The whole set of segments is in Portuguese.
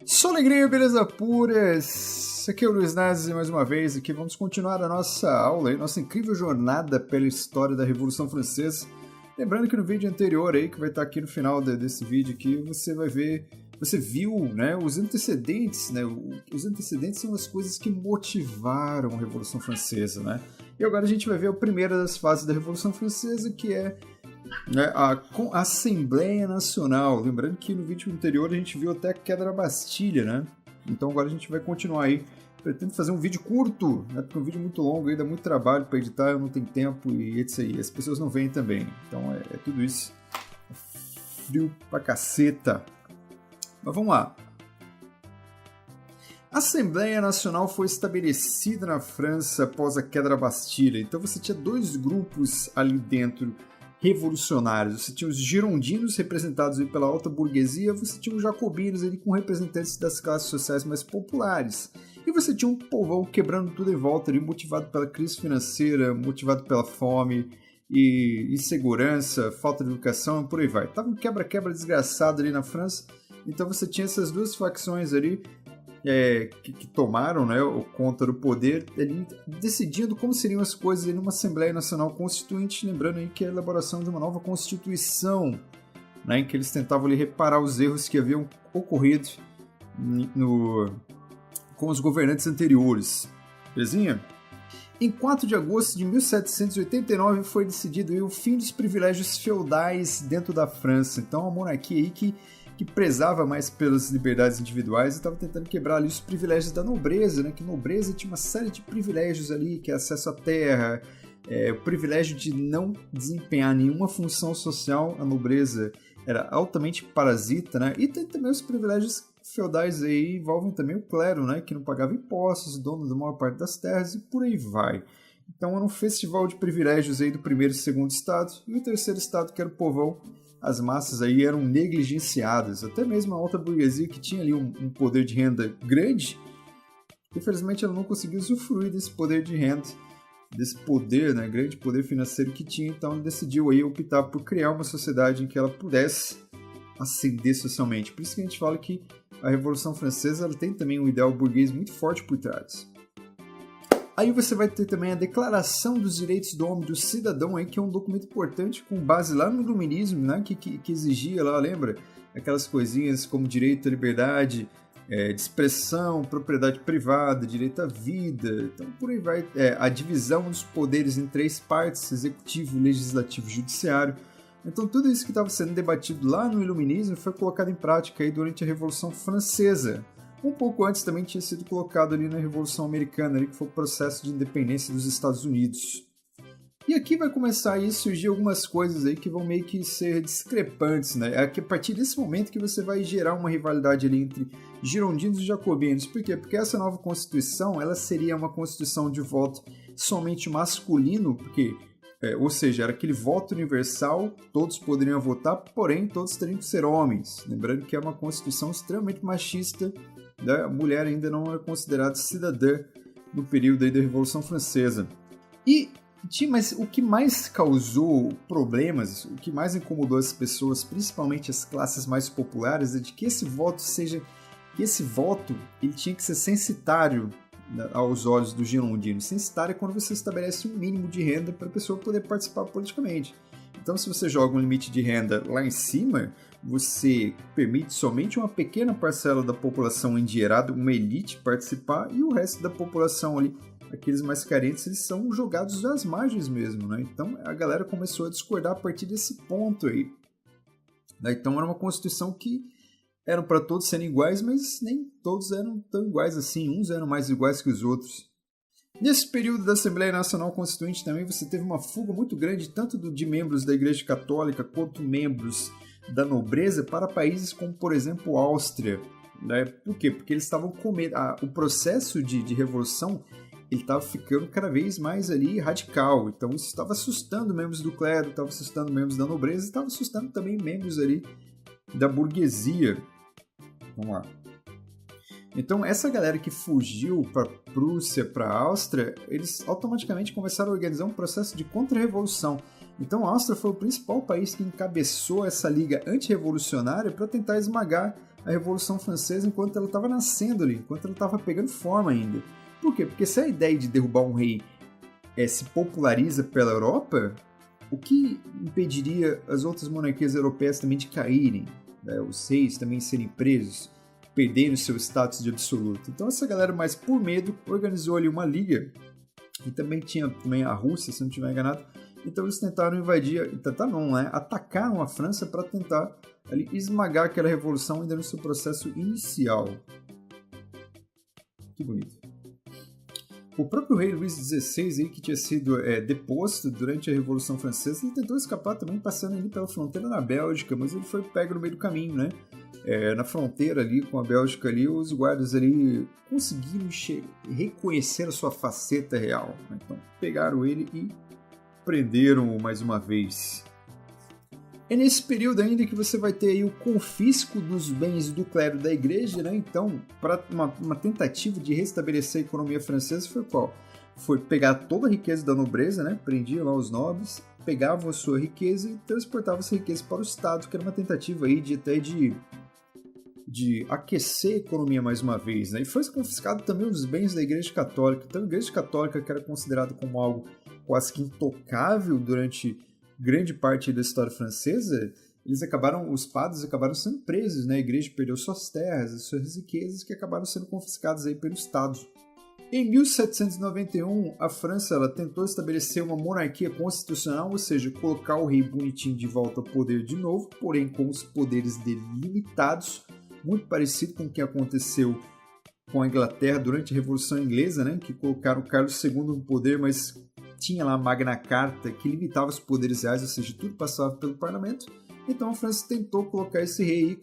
Só alegria, beleza pura. Aqui é o Luiz Nazi mais uma vez. Aqui vamos continuar a nossa aula, aí, nossa incrível jornada pela história da Revolução Francesa. Lembrando que no vídeo anterior, aí, que vai estar aqui no final desse vídeo aqui, você vai ver, você viu, né, os antecedentes, né? Os antecedentes são as coisas que motivaram a Revolução Francesa, né? E agora a gente vai ver a primeira das fases da Revolução Francesa, que é a Assembleia Nacional. Lembrando que no vídeo anterior a gente viu até a queda da Bastilha, né? Então agora a gente vai continuar aí. Pretendo fazer um vídeo curto, né? Porque um vídeo muito longo aí dá muito trabalho para editar, eu não tenho tempo e é isso aí. As pessoas não veem também. Então é tudo isso. Frio pra caceta. Mas vamos lá. A Assembleia Nacional foi estabelecida na França após a queda da Bastilha. Então você tinha dois grupos ali dentro revolucionários. Você tinha os girondinos, representados aí pela alta burguesia, você tinha os jacobinos ali com representantes das classes sociais mais populares. E você tinha um povão quebrando tudo em volta ali, motivado pela crise financeira, motivado pela fome e insegurança, falta de educação e por aí vai. Tava um quebra-quebra desgraçado ali na França. Então você tinha essas duas facções ali que tomaram, né, conta do poder, ali, decidindo como seriam as coisas em uma Assembleia Nacional Constituinte, lembrando aí que é a elaboração de uma nova Constituição, né, em que eles tentavam ali reparar os erros que haviam ocorrido com os governantes anteriores. Belezinha? Em 4 de agosto de 1789 foi decidido aí o fim dos privilégios feudais dentro da França. Então a monarquia aí que prezava mais pelas liberdades individuais e estava tentando quebrar ali os privilégios da nobreza, né? Que a nobreza tinha uma série de privilégios ali, que é acesso à terra, o privilégio de não desempenhar nenhuma função social. A nobreza era altamente parasita, né? E tem também os privilégios feudais aí, envolvem também o clero, né? Que não pagava impostos, dono da maior parte das terras e por aí vai. Então era um festival de privilégios aí do primeiro e segundo estado, e o terceiro estado, que era o povão. As massas aí eram negligenciadas, até mesmo a alta burguesia que tinha ali um poder de renda grande, infelizmente ela não conseguiu usufruir desse poder de renda, desse poder, né, grande poder financeiro que tinha, então ela decidiu aí optar por criar uma sociedade em que ela pudesse ascender socialmente. Por isso que a gente fala que a Revolução Francesa ela tem também um ideal burguês muito forte por trás. Aí você vai ter também a Declaração dos Direitos do Homem e do Cidadão, aí, que é um documento importante com base lá no iluminismo, né, que exigia lá, lembra? Aquelas coisinhas como direito à liberdade, de expressão, propriedade privada, direito à vida, então por aí vai. A divisão dos poderes em 3 partes, executivo, legislativo e judiciário. Então tudo isso que estava sendo debatido lá no iluminismo foi colocado em prática aí durante a Revolução Francesa. Um pouco antes também tinha sido colocado ali na Revolução Americana, ali, que foi o processo de independência dos Estados Unidos. E aqui vai começar a surgir algumas coisas aí que vão meio que ser discrepantes, né? É a partir desse momento que você vai gerar uma rivalidade ali entre girondinos e jacobinos. Por quê? Porque essa nova Constituição, ela seria uma Constituição de voto somente masculino, porque, ou seja, era aquele voto universal, todos poderiam votar, porém todos teriam que ser homens. Lembrando que é uma Constituição extremamente machista, a mulher ainda não era considerada cidadã no período aí da Revolução Francesa. Mas o que mais causou problemas, o que mais incomodou as pessoas, principalmente as classes mais populares, é de que esse voto ele tinha que ser censitário aos olhos do girondino. Censitário é quando você estabelece um mínimo de renda para a pessoa poder participar politicamente. Então, se você joga um limite de renda lá em cima, você permite somente uma pequena parcela da população endinheirada, uma elite, participar, e o resto da população ali, aqueles mais carentes, eles são jogados às margens mesmo, né? Então, a galera começou a discordar a partir desse ponto aí. Então, era uma Constituição que eram para todos serem iguais, mas nem todos eram tão iguais assim, uns eram mais iguais que os outros. Nesse período da Assembleia Nacional Constituinte também você teve uma fuga muito grande tanto de membros da Igreja Católica quanto membros da nobreza para países como, por exemplo, Áustria. Né? Por quê? Porque eles estavam com medo. O processo de revolução ele estava ficando cada vez mais ali radical. Então isso estava assustando membros do clero, estava assustando membros da nobreza, estava assustando também membros ali da burguesia. Vamos lá. Então, essa galera que fugiu para a Prússia, para a Áustria, eles automaticamente começaram a organizar um processo de contra-revolução. Então, a Áustria foi o principal país que encabeçou essa liga antirrevolucionária para tentar esmagar a Revolução Francesa enquanto ela estava nascendo ali, enquanto ela estava pegando forma ainda. Por quê? Porque se a ideia de derrubar um rei se populariza pela Europa, o que impediria as outras monarquias europeias também de caírem, né? Os reis também serem presos, perdendo seu status de absoluto. Então essa galera, mais por medo, organizou ali uma liga, e também tinha a Rússia, se não estiver enganado. Então eles tentaram invadir, atacaram a França para tentar ali esmagar aquela revolução ainda no seu processo inicial. Que bonito. O próprio rei Luís XVI, aí, que tinha sido deposto durante a Revolução Francesa, ele tentou escapar também passando ali pela fronteira na Bélgica, mas ele foi pego no meio do caminho, né? Na fronteira ali com a Bélgica ali, os guardas ali conseguiram reconhecer a sua faceta real, né? Então pegaram ele e prenderam-o mais uma vez. É nesse período ainda que você vai ter aí o confisco dos bens do clero da igreja, né? Então, para uma tentativa de restabelecer a economia francesa foi qual? Foi pegar toda a riqueza da nobreza, né? Prendia lá os nobres, pegavam a sua riqueza e transportavam essa riqueza para o Estado, que era uma tentativa aí de aquecer a economia mais uma vez, né? E foi confiscado também os bens da Igreja Católica. Então, a Igreja Católica, que era considerada como algo quase que intocável durante grande parte da história francesa, os padres acabaram sendo presos, né? A igreja perdeu suas terras, as suas riquezas, que acabaram sendo confiscadas aí pelo Estado. Em 1791, a França ela tentou estabelecer uma monarquia constitucional, ou seja, colocar o rei bonitinho de volta ao poder de novo, porém com os poderes delimitados, muito parecido com o que aconteceu com a Inglaterra durante a Revolução Inglesa, né? Que colocaram Carlos II no poder, mas tinha lá a Magna Carta que limitava os poderes reais, ou seja, tudo passava pelo parlamento. Então a França tentou colocar esse rei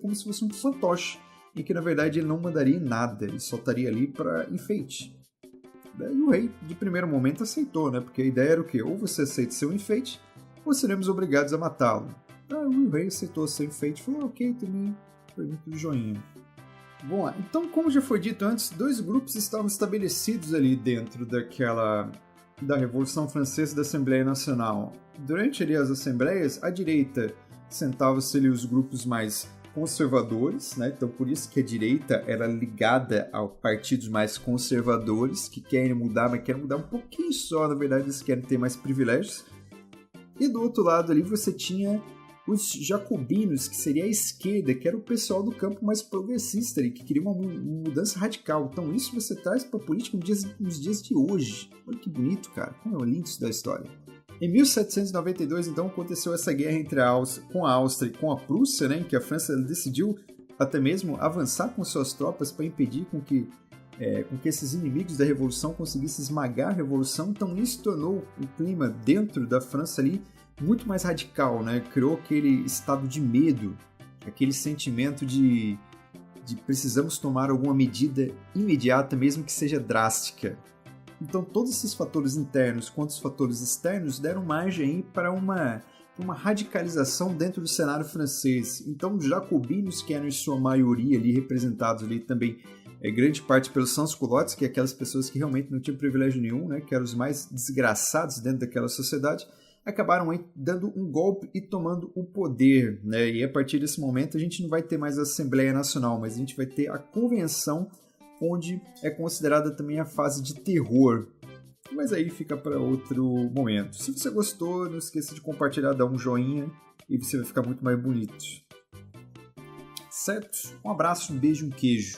como se fosse um fantoche, em que na verdade ele não mandaria em nada, ele só estaria ali para enfeite. Daí o rei, de primeiro momento, aceitou, né? Porque a ideia era o quê? Ou você aceita ser um enfeite, ou seremos obrigados a matá-lo. O rei aceitou ser enfeite e falou, ok, também permito o joinha. Bom, então, como já foi dito antes, dois grupos estavam estabelecidos ali dentro da Revolução Francesa e da Assembleia Nacional. Durante ali as assembleias, à direita sentavam-se ali os grupos mais conservadores, né? Então por isso que a direita era ligada a partidos mais conservadores, que querem mudar, mas querem mudar um pouquinho só, na verdade eles querem ter mais privilégios. E do outro lado ali você tinha os jacobinos, que seria a esquerda, que era o pessoal do campo mais progressista ali, que queria uma mudança radical. Então isso você traz para a política nos dias de hoje. Olha que bonito, cara. Como é lindo isso da história. Em 1792, então, aconteceu essa guerra entre a Áustria e com a Prússia, né, em que a França decidiu até mesmo avançar com suas tropas para impedir com que esses inimigos da Revolução conseguissem esmagar a Revolução. Então isso tornou o clima dentro da França ali muito mais radical, né? Criou aquele estado de medo, aquele sentimento de precisamos tomar alguma medida imediata, mesmo que seja drástica. Então todos esses fatores internos quanto os fatores externos deram margem para uma radicalização dentro do cenário francês. Então os jacobinos, que eram em sua maioria ali representados ali também grande parte pelos sans-culottes, que é aquelas pessoas que realmente não tinham privilégio nenhum, né? Que eram os mais desgraçados dentro daquela sociedade, acabaram dando um golpe e tomando o poder, né? E a partir desse momento a gente não vai ter mais a Assembleia Nacional, mas a gente vai ter a Convenção, onde é considerada também a fase de terror. Mas aí fica para outro momento. Se você gostou, não esqueça de compartilhar, dar um joinha e você vai ficar muito mais bonito. Certo? Um abraço, um beijo, um queijo.